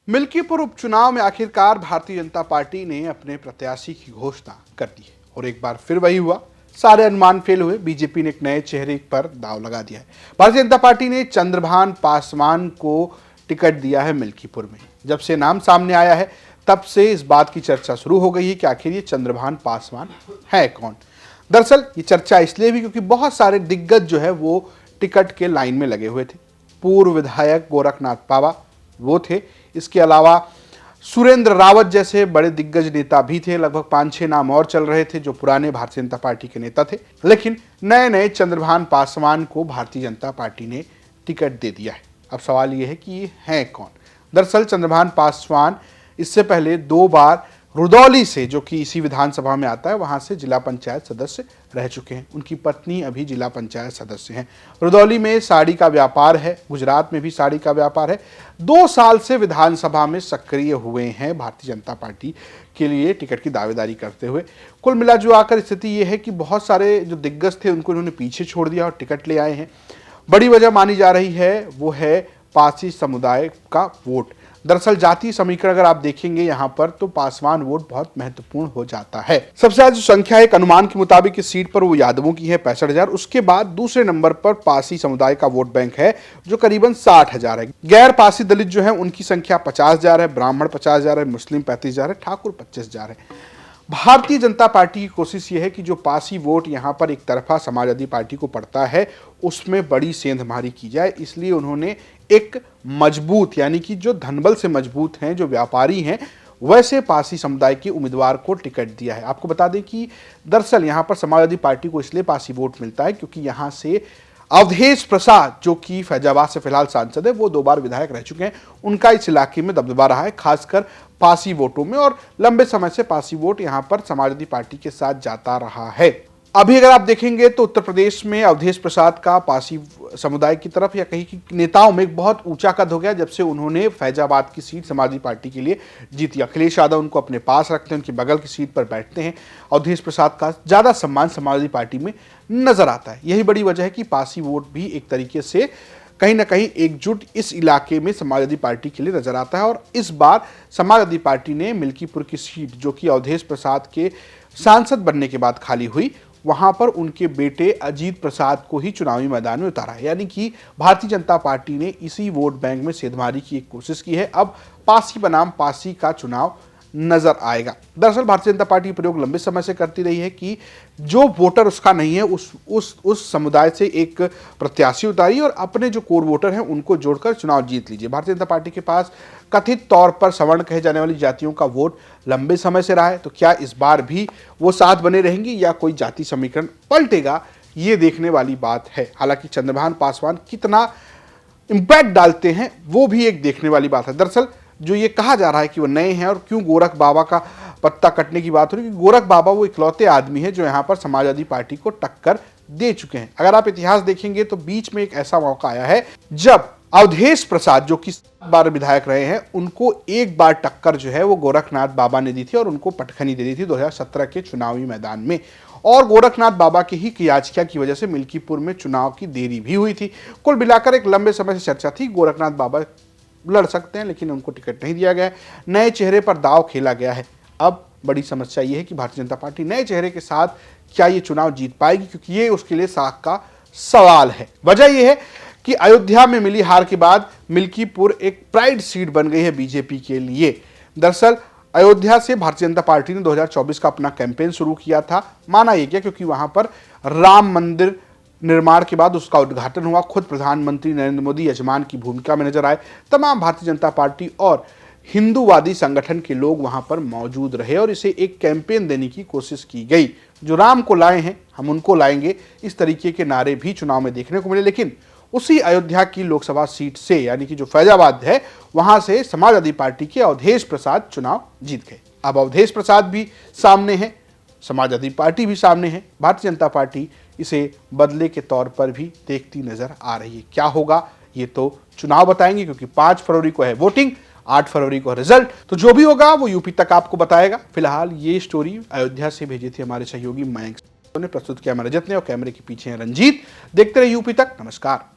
मिल्कीपुर उपचुनाव में आखिरकार भारतीय जनता पार्टी ने अपने प्रत्याशी की घोषणा कर दी है और एक बार फिर वही हुआ। सारे अनुमान फेल हुए। बीजेपी ने एक नए चेहरे पर दांव लगा दिया है। भारतीय जनता पार्टी ने चंद्रभान पासवान को टिकट दिया है मिल्कीपुर में। जब से नाम सामने आया है तब से इस बात की चर्चा शुरू हो गई है कि आखिर ये चंद्रभान पासवान है कौन। दरअसल ये चर्चा इसलिए भी क्योंकि बहुत सारे दिग्गज जो है वो टिकट के लाइन में लगे हुए थे। पूर्व विधायक गोरखनाथ बाबा वो थे, इसके अलावा सुरेंद्र रावत जैसे बड़े दिग्गज नेता भी थे। लगभग 5-6 नाम और चल रहे थे जो पुराने भारतीय जनता पार्टी के नेता थे, लेकिन नए नए चंद्रभान पासवान को भारतीय जनता पार्टी ने टिकट दे दिया है। अब सवाल यह है कि ये हैं कौन। दरअसल चंद्रभान पासवान इससे पहले 2 बार रुदौली से, जो कि इसी विधानसभा में आता है, वहां से जिला पंचायत सदस्य रह चुके हैं। उनकी पत्नी अभी जिला पंचायत सदस्य हैं। रुदौली में साड़ी का व्यापार है, गुजरात में भी साड़ी का व्यापार है। 2 साल से विधानसभा में सक्रिय हुए हैं भारतीय जनता पार्टी के लिए टिकट की दावेदारी करते हुए। कुल मिलाजुलाकर स्थिति यह है कि बहुत सारे जो दिग्गज थे उनको इन्होंने पीछे छोड़ दिया और टिकट ले आए हैं। बड़ी वजह मानी जा रही है वो है पासी समुदाय का वोट। दरअसल जातीय समीकरण अगर आप देखेंगे यहाँ पर तो पासवान वोट बहुत महत्वपूर्ण हो जाता है। सबसे ज्यादा जो संख्या है एक अनुमान के मुताबिक इस सीट पर वो यादवों की है 65,000। उसके बाद दूसरे नंबर पर पासी समुदाय का वोट बैंक है जो करीबन 60,000 है। गैर पासी दलित जो है उनकी संख्या 50,000 है, ब्राह्मण 50,000 है, मुस्लिम 35,000 है, ठाकुर 25,000 है। भारतीय जनता पार्टी की कोशिश यह है कि जो पासी वोट यहाँ पर एक तरफा समाजवादी पार्टी को पड़ता है उसमें बड़ी सेंधमारी की जाए। इसलिए उन्होंने एक मजबूत, यानी कि जो धनबल से मजबूत हैं, जो व्यापारी हैं, वैसे पासी समुदाय के उम्मीदवार को टिकट दिया है। आपको बता दें कि दरअसल यहाँ पर समाजवादी पार्टी को इसलिए पासी वोट मिलता है क्योंकि यहाँ से अवधेश प्रसाद, जो कि फैजाबाद से फिलहाल सांसद है, वो 2 बार विधायक रह चुके हैं। उनका इस इलाके में दबदबा रहा है, खासकर पासी वोटों में, और लंबे समय से पासी वोट यहां पर समाजवादी पार्टी के साथ जाता रहा है। अभी अगर आप देखेंगे तो उत्तर प्रदेश में अवधेश प्रसाद का पासी समुदाय की तरफ या कहीं की नेताओं में एक बहुत ऊंचा कद हो गया जब से उन्होंने फैजाबाद की सीट समाजवादी पार्टी के लिए जीती। अखिलेश यादव उनको अपने पास रखते हैं, उनकी बगल की सीट पर बैठते हैं। अवधेश प्रसाद का ज्यादा सम्मान समाजवादी पार्टी में नजर आता है। यही बड़ी वजह है कि पासी वोट भी एक तरीके से कहीं ना कहीं एकजुट इस इलाके में समाजवादी पार्टी के लिए नजर आता है। और इस बार समाजवादी पार्टी ने मिल्कीपुर की सीट, जो कि अवधेश प्रसाद के सांसद बनने के बाद खाली हुई, वहां पर उनके बेटे अजीत प्रसाद को ही चुनावी मैदान में उतारा है। यानी कि भारतीय जनता पार्टी ने इसी वोट बैंक में सेंधमारी की एक कोशिश की है। अब पासी बनाम पासी का चुनाव नजर आएगा। दरअसल भारतीय जनता पार्टी प्रयोग लंबे समय से करती रही है कि जो वोटर उसका नहीं है उस समुदाय से एक प्रत्याशी उतारी और अपने जो कोर वोटर हैं उनको जोड़कर चुनाव जीत लीजिए। भारतीय जनता पार्टी के पास कथित तौर पर सवर्ण कहे जाने वाली जातियों का वोट लंबे समय से रहा है, तो क्या इस बार भी वो साथ बने रहेंगी या कोई जाति समीकरण पलटेगा, ये देखने वाली बात है। हालांकि चंद्रभान पासवान कितना इंपैक्ट डालते हैं वो भी एक देखने वाली बात है। दरअसल जो ये कहा जा रहा है कि वो नए हैं और क्यों गोरख बाबा का पत्ता कटने की बात हो रही है, गोरख बाबा वो इकलौते आदमी है जो यहाँ पर समाजवादी पार्टी को टक्कर दे चुके हैं। अगर आप इतिहास देखेंगे तो बीच में एक ऐसा मौका आया है जब अवधेश प्रसाद, जो कि 7 बार विधायक रहे हैं, उनको एक बार टक्कर जो है वो गोरखनाथ बाबा ने दी थी और उनको पटखनी दे दी थी 2017 के चुनावी मैदान में। और गोरखनाथ बाबा की ही याचिका की वजह से मिल्कीपुर में चुनाव की देरी भी हुई थी। कुल मिलाकर एक लंबे समय से चर्चा थी गोरखनाथ बाबा लड़ सकते हैं, लेकिन उनको टिकट नहीं दिया गया। नए चेहरे पर दांव खेला गया है। अब बड़ी समस्या यह है कि भारतीय जनता पार्टी नए चेहरे के साथ क्या ये चुनाव जीत पाएगी, क्योंकि ये उसके लिए साख का सवाल है। वजह यह है कि अयोध्या में मिली हार के बाद मिल्कीपुर एक प्राइड सीट बन गई है बीजेपी के लिए। दरअसल अयोध्या से भारतीय जनता पार्टी ने 2024 का अपना कैंपेन शुरू किया था। माना यह गया क्योंकि वहां पर राम मंदिर निर्माण के बाद उसका उद्घाटन हुआ। खुद प्रधानमंत्री नरेंद्र मोदी यजमान की भूमिका में नजर आए। तमाम भारतीय जनता पार्टी और हिंदूवादी संगठन के लोग वहां पर मौजूद रहे और इसे एक कैंपेन देने की कोशिश की गई। जो राम को लाए हैं हम उनको लाएंगे, इस तरीके के नारे भी चुनाव में देखने को मिले। लेकिन उसी अयोध्या की लोकसभा सीट से, यानी कि जो फैजाबाद है, वहां से समाजवादी पार्टी के अवधेश प्रसाद चुनाव जीत गए। अब अवधेश प्रसाद भी सामने है, समाजवादी पार्टी भी सामने है। भारतीय जनता पार्टी इसे बदले के तौर पर भी देखती नजर आ रही है। क्या होगा ये तो चुनाव बताएंगे, क्योंकि 5 फरवरी को है वोटिंग, 8 फरवरी को रिजल्ट। तो जो भी होगा वो यूपी तक आपको बताएगा। फिलहाल ये स्टोरी अयोध्या से भेजी थी हमारे सहयोगी मयंक ने, प्रस्तुत किया हमारे रजत ने, और कैमरे के पीछे हैं रंजीत। देखते रहे यूपी तक। नमस्कार।